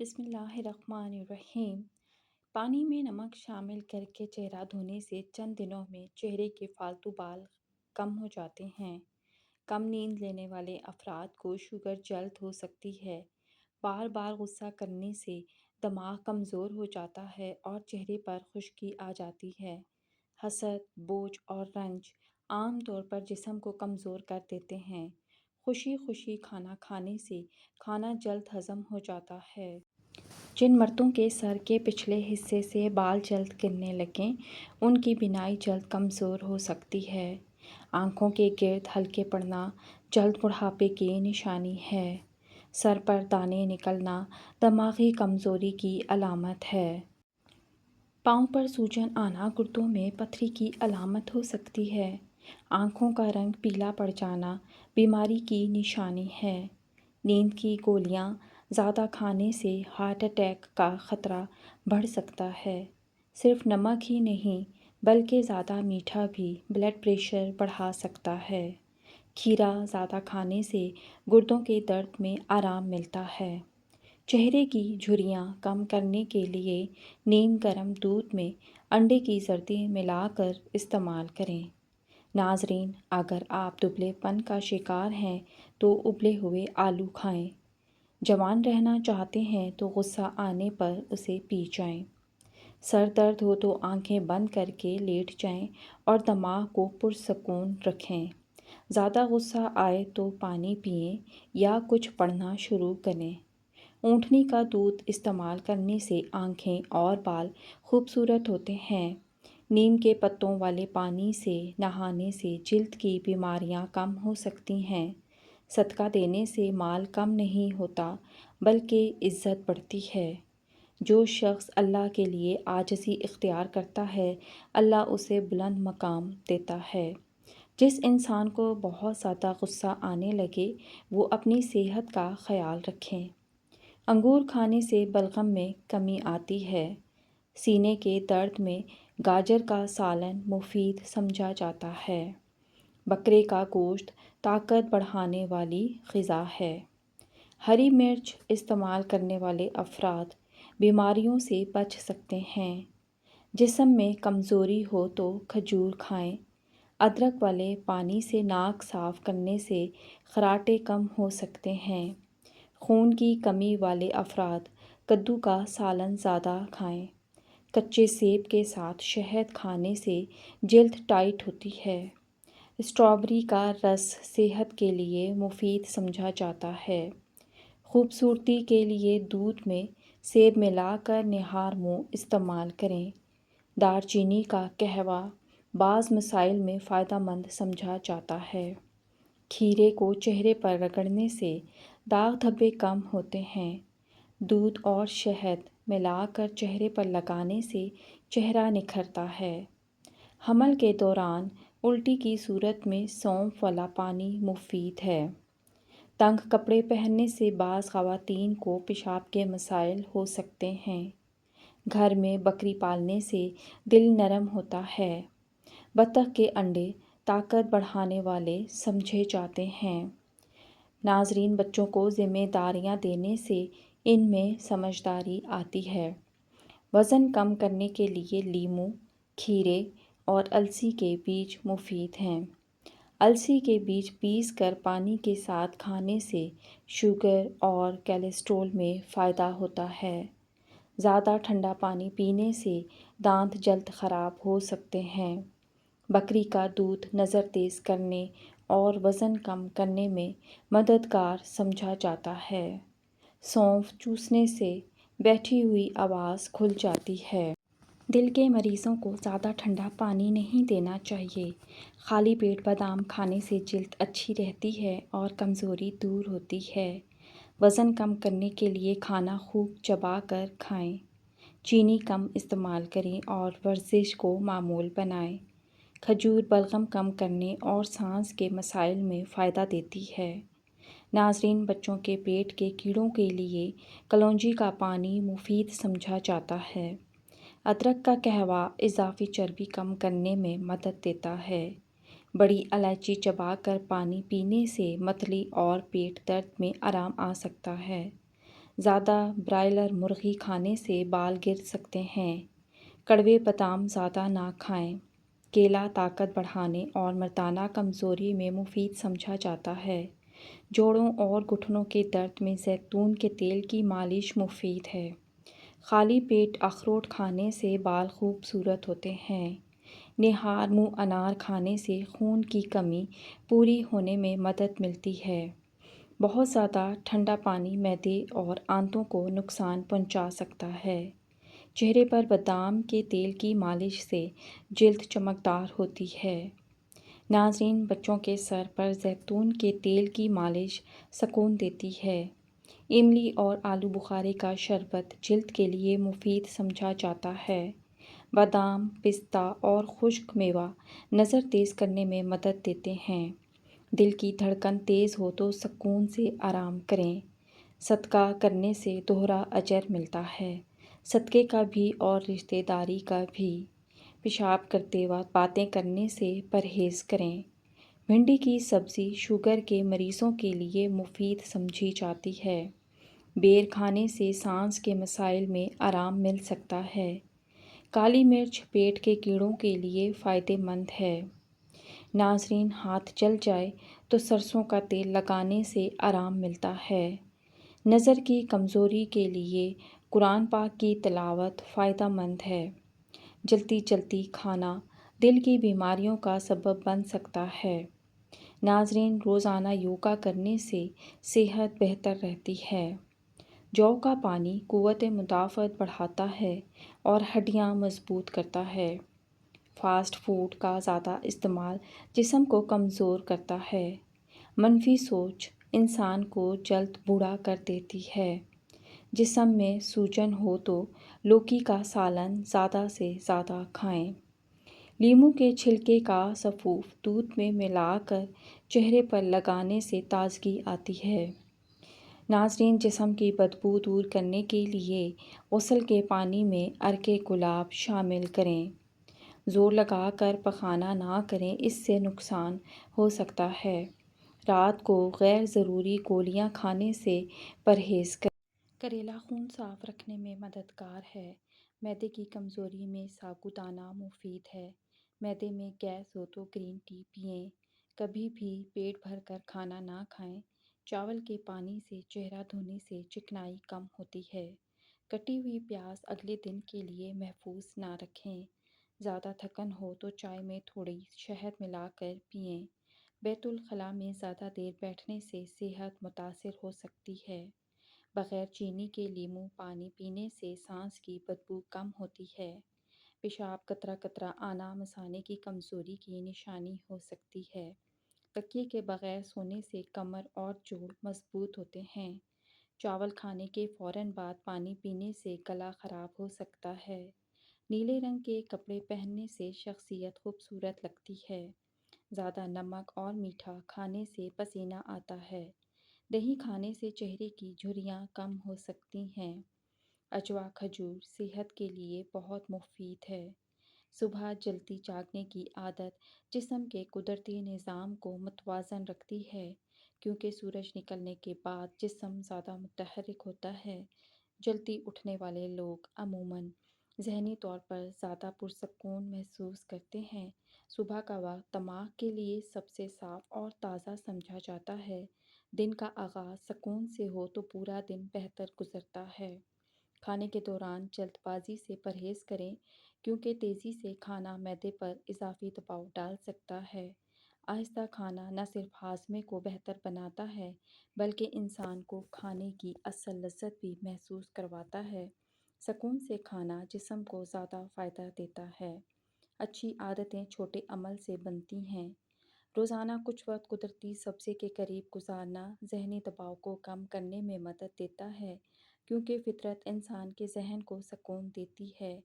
بسم اللہ الرحمن الرحیم۔ پانی میں نمک شامل کر کے چہرہ دھونے سے چند دنوں میں چہرے کے فالتو بال کم ہو جاتے ہیں۔ کم نیند لینے والے افراد کو شوگر جلد ہو سکتی ہے۔ بار بار غصہ کرنے سے دماغ کمزور ہو جاتا ہے اور چہرے پر خشکی آ جاتی ہے۔ حسد، بوجھ اور رنج عام طور پر جسم کو کمزور کر دیتے ہیں۔ خوشی خوشی کھانا کھانے سے کھانا جلد ہضم ہو جاتا ہے۔ جن مردوں کے سر کے پچھلے حصے سے بال جلد گرنے لگیں، ان کی بینائی جلد کمزور ہو سکتی ہے۔ آنکھوں کے گرد ہلکے پڑنا جلد بڑھاپے کی نشانی ہے۔ سر پر دانے نکلنا دماغی کمزوری کی علامت ہے۔ پاؤں پر سوجن آنا گردوں میں پتھری کی علامت ہو سکتی ہے۔ آنکھوں کا رنگ پیلا پڑ جانا بیماری کی نشانی ہے۔ نیند کی گولیاں زیادہ کھانے سے ہارٹ اٹیک کا خطرہ بڑھ سکتا ہے۔ صرف نمک ہی نہیں بلکہ زیادہ میٹھا بھی بلڈ پریشر بڑھا سکتا ہے۔ کھیرا زیادہ کھانے سے گردوں کے درد میں آرام ملتا ہے۔ چہرے کی جھریاں کم کرنے کے لیے نیم گرم دودھ میں انڈے کی زردی ملا کر استعمال کریں۔ ناظرین، اگر آپ دبلے پن کا شکار ہیں تو ابلے ہوئے آلو کھائیں۔ جوان رہنا چاہتے ہیں تو غصہ آنے پر اسے پی جائیں۔ سر درد ہو تو آنکھیں بند کر کے لیٹ جائیں اور دماغ کو پرسکون رکھیں۔ زیادہ غصہ آئے تو پانی پئیں یا کچھ پڑھنا شروع کریں۔ اونٹنی کا دودھ استعمال کرنے سے آنکھیں اور بال خوبصورت ہوتے ہیں۔ نیم کے پتوں والے پانی سے نہانے سے جلد کی بیماریاں کم ہو سکتی ہیں۔ صدقہ دینے سے مال کم نہیں ہوتا بلکہ عزت بڑھتی ہے۔ جو شخص اللہ کے لیے عاجزی اختیار کرتا ہے، اللہ اسے بلند مقام دیتا ہے۔ جس انسان کو بہت زیادہ غصہ آنے لگے وہ اپنی صحت کا خیال رکھیں۔ انگور کھانے سے بلغم میں کمی آتی ہے۔ سینے کے درد میں گاجر کا سالن مفید سمجھا جاتا ہے۔ بکرے کا گوشت طاقت بڑھانے والی غذا ہے۔ ہری مرچ استعمال کرنے والے افراد بیماریوں سے بچ سکتے ہیں۔ جسم میں کمزوری ہو تو کھجور کھائیں۔ ادرک والے پانی سے ناک صاف کرنے سے خراٹے کم ہو سکتے ہیں۔ خون کی کمی والے افراد کدو کا سالن زیادہ کھائیں۔ کچے سیب کے ساتھ شہد کھانے سے جلد ٹائٹ ہوتی ہے۔ اسٹرابیری کا رس صحت کے لیے مفید سمجھا جاتا ہے۔ خوبصورتی کے لیے دودھ میں سیب ملا کر نہار منہ استعمال کریں۔ دار چینی کا قہوہ بعض مسائل میں فائدہ مند سمجھا جاتا ہے۔ کھیرے کو چہرے پر رگڑنے سے داغ دھبے کم ہوتے ہیں۔ دودھ اور شہد ملا کر چہرے پر لگانے سے چہرہ نکھرتا ہے۔ حمل کے دوران الٹی کی صورت میں سونف والا پانی مفید ہے۔ تنگ کپڑے پہننے سے بعض خواتین کو پیشاب کے مسائل ہو سکتے ہیں۔ گھر میں بکری پالنے سے دل نرم ہوتا ہے۔ بطخ کے انڈے طاقت بڑھانے والے سمجھے جاتے ہیں۔ ناظرین، بچوں کو ذمہ داریاں دینے سے ان میں سمجھداری آتی ہے۔ وزن کم کرنے کے لیے لیموں، کھیرے اور السی کے بیج مفید ہیں۔ السی کے بیج پیس کر پانی کے ساتھ کھانے سے شوگر اور کولیسٹرول میں فائدہ ہوتا ہے۔ زیادہ ٹھنڈا پانی پینے سے دانت جلد خراب ہو سکتے ہیں۔ بکری کا دودھ نظر تیز کرنے اور وزن کم کرنے میں مددگار سمجھا جاتا ہے۔ سونف چوسنے سے بیٹھی ہوئی آواز کھل جاتی ہے۔ دل کے مریضوں کو زیادہ ٹھنڈا پانی نہیں دینا چاہیے۔ خالی پیٹ بادام کھانے سے جلد اچھی رہتی ہے اور کمزوری دور ہوتی ہے۔ وزن کم کرنے کے لیے کھانا خوب چبا کر کھائیں۔ چینی کم استعمال کریں اور ورزش کو معمول بنائیں۔ کھجور بلغم کم کرنے اور سانس کے مسائل میں فائدہ دیتی ہے۔ ناظرین، بچوں کے پیٹ کے کیڑوں کے لیے کلونجی کا پانی مفید سمجھا جاتا ہے۔ ادرک کا قہوہ اضافی چربی کم کرنے میں مدد دیتا ہے۔ بڑی الائچی چبا کر پانی پینے سے متلی اور پیٹ درد میں آرام آ سکتا ہے۔ زیادہ برائلر مرغی کھانے سے بال گر سکتے ہیں۔ کڑوے بادام زیادہ نہ کھائیں۔ کیلا طاقت بڑھانے اور مردانہ کمزوری میں مفید سمجھا جاتا ہے۔ جوڑوں اور گھٹنوں کے درد میں زیتون کے تیل کی مالش مفید ہے۔ خالی پیٹ اخروٹ کھانے سے بال خوبصورت ہوتے ہیں۔ نہار منہ انار کھانے سے خون کی کمی پوری ہونے میں مدد ملتی ہے۔ بہت زیادہ ٹھنڈا پانی معدے اور آنتوں کو نقصان پہنچا سکتا ہے۔ چہرے پر بادام کے تیل کی مالش سے جلد چمکدار ہوتی ہے۔ ناظرین، بچوں کے سر پر زیتون کے تیل کی مالش سکون دیتی ہے۔ املی اور آلو بخارے کا شربت جلد کے لیے مفید سمجھا جاتا ہے۔ بادام، پستہ اور خشک میوہ نظر تیز کرنے میں مدد دیتے ہیں۔ دل کی دھڑکن تیز ہو تو سکون سے آرام کریں۔ صدقہ کرنے سے دوہرا اجر ملتا ہے۔ صدقے کا بھی اور رشتہ داری کا بھی۔ پیشاب کرتے وقت باتیں کرنے سے پرہیز کریں۔ بھنڈی کی سبزی شوگر کے مریضوں کے لیے مفید سمجھی جاتی ہے۔ بیر کھانے سے سانس کے مسائل میں آرام مل سکتا ہے۔ کالی مرچ پیٹ کے کیڑوں کے لیے فائدہ مند ہے۔ ناظرین، ہاتھ جل جائے تو سرسوں کا تیل لگانے سے آرام ملتا ہے۔ نظر کی کمزوری کے لیے قرآن پاک کی تلاوت فائدہ مند ہے۔ جلدی جلدی کھانا دل کی بیماریوں کا سبب بن سکتا ہے۔ ناظرین، روزانہ یوگا کرنے سے صحت بہتر رہتی ہے۔ جو کا پانی قوت مدافعت بڑھاتا ہے اور ہڈیاں مضبوط کرتا ہے۔ فاسٹ فوڈ کا زیادہ استعمال جسم کو کمزور کرتا ہے۔ منفی سوچ انسان کو جلد بوڑھا کر دیتی ہے۔ جسم میں سوجن ہو تو لوکی کا سالن زیادہ سے زیادہ کھائیں۔ لیموں کے چھلکے کا سفوف دودھ میں ملا کر چہرے پر لگانے سے تازگی آتی ہے۔ ناظرین، جسم کی بدبو دور کرنے کے لیے غسل کے پانی میں عرق گلاب شامل کریں۔ زور لگا کر پخانا نہ کریں، اس سے نقصان ہو سکتا ہے۔ رات کو غیر ضروری گولیاں کھانے سے پرہیز کریں۔ کریلا خون صاف رکھنے میں مددگار ہے۔ معدے کی کمزوری میں سابودانہ مفید ہے۔ معدے میں گیس ہو تو گرین ٹی پئیں۔ کبھی بھی پیٹ بھر کر کھانا نہ کھائیں۔ چاول کے پانی سے چہرہ دھونے سے چکنائی کم ہوتی ہے۔ کٹی ہوئی پیاز اگلے دن کے لیے محفوظ نہ رکھیں۔ زیادہ تھکن ہو تو چائے میں تھوڑی شہد ملا کر پئیں۔ بیت الخلاء میں زیادہ دیر بیٹھنے سے صحت متاثر ہو سکتی ہے۔ بغیر چینی کے لیموں پانی پینے سے سانس کی بدبو کم ہوتی ہے۔ پیشاب قطرہ قطرہ آنا مثانے کی کمزوری کی نشانی ہو سکتی ہے۔ تکیے کے بغیر سونے سے کمر اور جوڑ مضبوط ہوتے ہیں۔ چاول کھانے کے فوراً بعد پانی پینے سے گلا خراب ہو سکتا ہے۔ نیلے رنگ کے کپڑے پہننے سے شخصیت خوبصورت لگتی ہے۔ زیادہ نمک اور میٹھا کھانے سے پسینہ آتا ہے۔ دہی کھانے سے چہرے کی جھریاں کم ہو سکتی ہیں۔ اجوا کھجور صحت کے لیے بہت مفید ہے۔ صبح جلدی جاگنے کی عادت جسم کے قدرتی نظام کو متوازن رکھتی ہے، کیونکہ سورج نکلنے کے بعد جسم زیادہ متحرک ہوتا ہے۔ جلدی اٹھنے والے لوگ عموماً ذہنی طور پر زیادہ پرسکون محسوس کرتے ہیں۔ صبح کا وقت دماغ کے لیے سب سے صاف اور تازہ سمجھا جاتا ہے۔ دن کا آغاز سکون سے ہو تو پورا دن بہتر گزرتا ہے۔ کھانے کے دوران جلد بازی سے پرہیز کریں، کیونکہ تیزی سے کھانا معدے پر اضافی دباؤ ڈال سکتا ہے۔ آہستہ کھانا نہ صرف ہاضمے کو بہتر بناتا ہے بلکہ انسان کو کھانے کی اصل لذت بھی محسوس کرواتا ہے۔ سکون سے کھانا جسم کو زیادہ فائدہ دیتا ہے۔ اچھی عادتیں چھوٹے عمل سے بنتی ہیں۔ روزانہ کچھ وقت قدرتی سبزے کے قریب گزارنا ذہنی دباؤ کو کم کرنے میں مدد دیتا ہے، کیونکہ فطرت انسان کے ذہن کو سکون دیتی ہے۔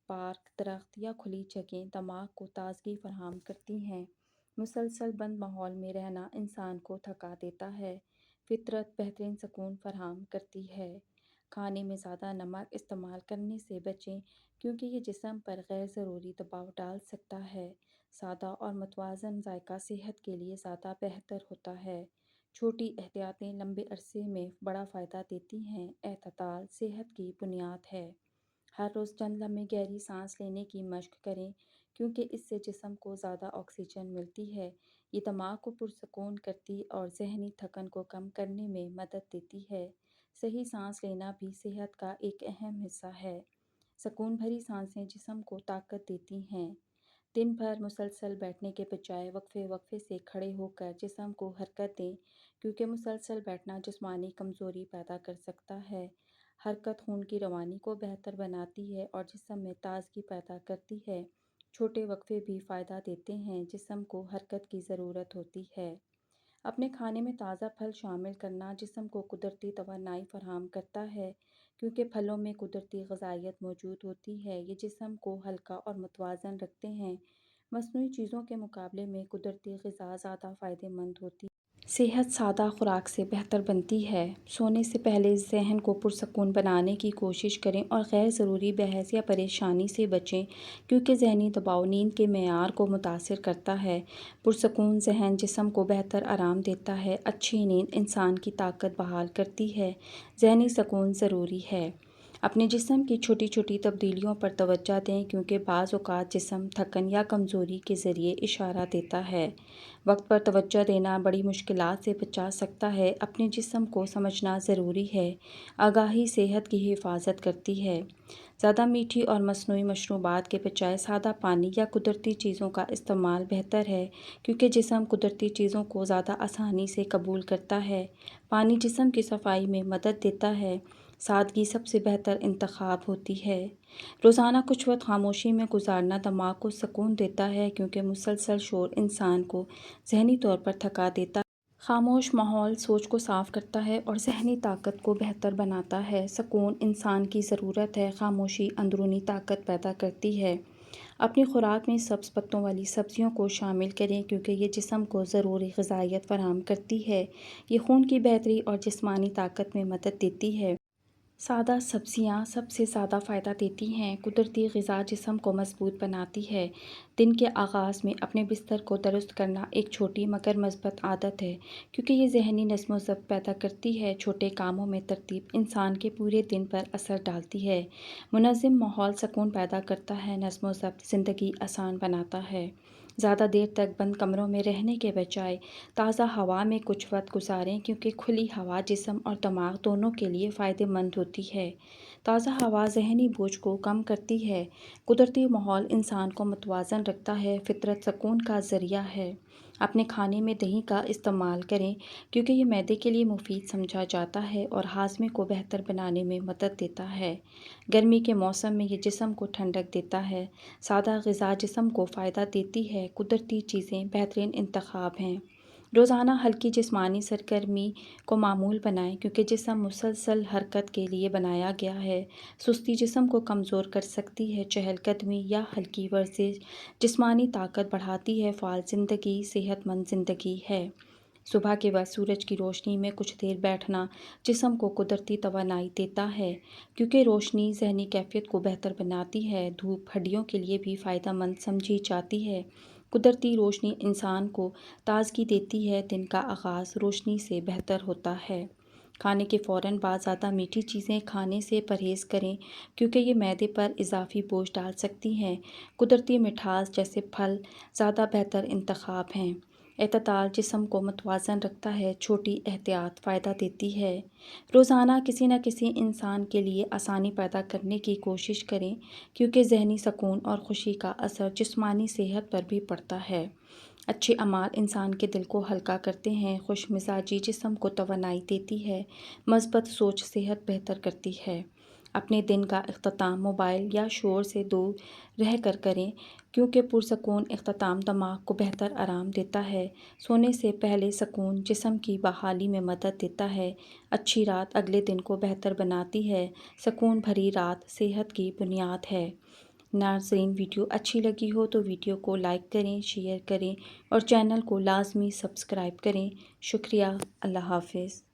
پارک، درخت یا کھلی جگہیں دماغ کو تازگی فراہم کرتی ہیں۔ مسلسل بند ماحول میں رہنا انسان کو تھکا دیتا ہے۔ فطرت بہترین سکون فراہم کرتی ہے۔ کھانے میں زیادہ نمک استعمال کرنے سے بچیں، کیونکہ یہ جسم پر غیر ضروری دباؤ ڈال سکتا ہے۔ سادہ اور متوازن ذائقہ صحت کے لیے زیادہ بہتر ہوتا ہے، چھوٹی احتیاطیں لمبے عرصے میں بڑا فائدہ دیتی ہیں۔ اعتدال صحت کی بنیاد ہے۔ ہر روز چند لمحے گہری سانس لینے کی مشق کریں کیونکہ اس سے جسم کو زیادہ آکسیجن ملتی ہے۔ یہ دماغ کو پرسکون کرتی اور ذہنی تھکن کو کم کرنے میں مدد دیتی ہے۔ صحیح سانس لینا بھی صحت کا ایک اہم حصہ ہے۔ سکون بھری سانسیں جسم کو طاقت دیتی ہیں۔ دن بھر مسلسل بیٹھنے کے بجائے وقفے وقفے سے کھڑے ہو کر جسم کو حرکت دیں کیونکہ مسلسل بیٹھنا جسمانی کمزوری پیدا کر سکتا ہے۔ حرکت خون کی روانی کو بہتر بناتی ہے اور جسم میں تازگی پیدا کرتی ہے۔ چھوٹے وقفے بھی فائدہ دیتے ہیں۔ جسم کو حرکت کی ضرورت ہوتی ہے۔ اپنے کھانے میں تازہ پھل شامل کرنا جسم کو قدرتی توانائی فراہم کرتا ہے کیونکہ پھلوں میں قدرتی غذائیت موجود ہوتی ہے۔ یہ جسم کو ہلکا اور متوازن رکھتے ہیں۔ مصنوعی چیزوں کے مقابلے میں قدرتی غذا زیادہ فائدہ مند ہوتی ہے۔ صحت سادہ خوراک سے بہتر بنتی ہے۔ سونے سے پہلے ذہن کو پرسکون بنانے کی کوشش کریں اور غیر ضروری بحث یا پریشانی سے بچیں کیونکہ ذہنی دباؤ نیند کے معیار کو متاثر کرتا ہے۔ پرسکون ذہن جسم کو بہتر آرام دیتا ہے۔ اچھی نیند انسان کی طاقت بحال کرتی ہے۔ ذہنی سکون ضروری ہے۔ اپنے جسم کی چھوٹی چھوٹی تبدیلیوں پر توجہ دیں کیونکہ بعض اوقات جسم تھکن یا کمزوری کے ذریعے اشارہ دیتا ہے۔ وقت پر توجہ دینا بڑی مشکلات سے بچا سکتا ہے۔ اپنے جسم کو سمجھنا ضروری ہے۔ آگاہی صحت کی حفاظت کرتی ہے۔ زیادہ میٹھی اور مصنوعی مشروبات کے بجائے سادہ پانی یا قدرتی چیزوں کا استعمال بہتر ہے کیونکہ جسم قدرتی چیزوں کو زیادہ آسانی سے قبول کرتا ہے۔ پانی جسم کی صفائی میں مدد دیتا ہے۔ سادگی سب سے بہتر انتخاب ہوتی ہے۔ روزانہ کچھ وقت خاموشی میں گزارنا دماغ کو سکون دیتا ہے کیونکہ مسلسل شور انسان کو ذہنی طور پر تھکا دیتا ہے۔ خاموش ماحول سوچ کو صاف کرتا ہے اور ذہنی طاقت کو بہتر بناتا ہے۔ سکون انسان کی ضرورت ہے۔ خاموشی اندرونی طاقت پیدا کرتی ہے۔ اپنی خوراک میں سبز پتوں والی سبزیوں کو شامل کریں کیونکہ یہ جسم کو ضروری غذائیت فراہم کرتی ہے۔ یہ خون کی بہتری اور جسمانی طاقت میں مدد دیتی ہے۔ سادہ سبزیاں سب سے زیادہ فائدہ دیتی ہیں۔ قدرتی غذا جسم کو مضبوط بناتی ہے۔ دن کے آغاز میں اپنے بستر کو درست کرنا ایک چھوٹی مگر مثبت عادت ہے کیونکہ یہ ذہنی نظم و ضبط پیدا کرتی ہے۔ چھوٹے کاموں میں ترتیب انسان کے پورے دن پر اثر ڈالتی ہے۔ منظم ماحول سکون پیدا کرتا ہے۔ نظم و ضبط زندگی آسان بناتا ہے۔ زیادہ دیر تک بند کمروں میں رہنے کے بجائے تازہ ہوا میں کچھ وقت گزاریں کیونکہ کھلی ہوا جسم اور دماغ دونوں کے لیے فائدہ مند ہوتی ہے۔ تازہ ہوا ذہنی بوجھ کو کم کرتی ہے۔ قدرتی ماحول انسان کو متوازن رکھتا ہے۔ فطرت سکون کا ذریعہ ہے۔ اپنے کھانے میں دہی کا استعمال کریں کیونکہ یہ معدے کے لیے مفید سمجھا جاتا ہے اور ہاضمے کو بہتر بنانے میں مدد دیتا ہے۔ گرمی کے موسم میں یہ جسم کو ٹھنڈک دیتا ہے۔ سادہ غذا جسم کو فائدہ دیتی ہے۔ قدرتی چیزیں بہترین انتخاب ہیں۔ روزانہ ہلکی جسمانی سرگرمی کو معمول بنائیں کیونکہ جسم مسلسل حرکت کے لیے بنایا گیا ہے۔ سستی جسم کو کمزور کر سکتی ہے۔ چہل قدمی یا ہلکی ورزش جسمانی طاقت بڑھاتی ہے۔ فعال زندگی صحت مند زندگی ہے۔ صبح کے وقت سورج کی روشنی میں کچھ دیر بیٹھنا جسم کو قدرتی توانائی دیتا ہے کیونکہ روشنی ذہنی کیفیت کو بہتر بناتی ہے۔ دھوپ ہڈیوں کے لیے بھی فائدہ مند سمجھی جاتی ہے۔ قدرتی روشنی انسان کو تازگی دیتی ہے۔ دن کا آغاز روشنی سے بہتر ہوتا ہے۔ کھانے کے فوراً بعد زیادہ میٹھی چیزیں کھانے سے پرہیز کریں کیونکہ یہ معدے پر اضافی بوجھ ڈال سکتی ہیں۔ قدرتی مٹھاس جیسے پھل زیادہ بہتر انتخاب ہیں۔ اعتدال جسم کو متوازن رکھتا ہے۔ چھوٹی احتیاط فائدہ دیتی ہے۔ روزانہ کسی نہ کسی انسان کے لیے آسانی پیدا کرنے کی کوشش کریں کیونکہ ذہنی سکون اور خوشی کا اثر جسمانی صحت پر بھی پڑتا ہے۔ اچھے اعمال انسان کے دل کو ہلکا کرتے ہیں۔ خوش مزاجی جسم کو توانائی دیتی ہے۔ مثبت سوچ صحت بہتر کرتی ہے۔ اپنے دن کا اختتام موبائل یا شور سے دور رہ کر کریں کیونکہ پرسکون اختتام دماغ کو بہتر آرام دیتا ہے۔ سونے سے پہلے سکون جسم کی بحالی میں مدد دیتا ہے۔ اچھی رات اگلے دن کو بہتر بناتی ہے۔ سکون بھری رات صحت کی بنیاد ہے۔ ناظرین، ویڈیو اچھی لگی ہو تو ویڈیو کو لائک کریں، شیئر کریں اور چینل کو لازمی سبسکرائب کریں۔ شکریہ۔ اللہ حافظ۔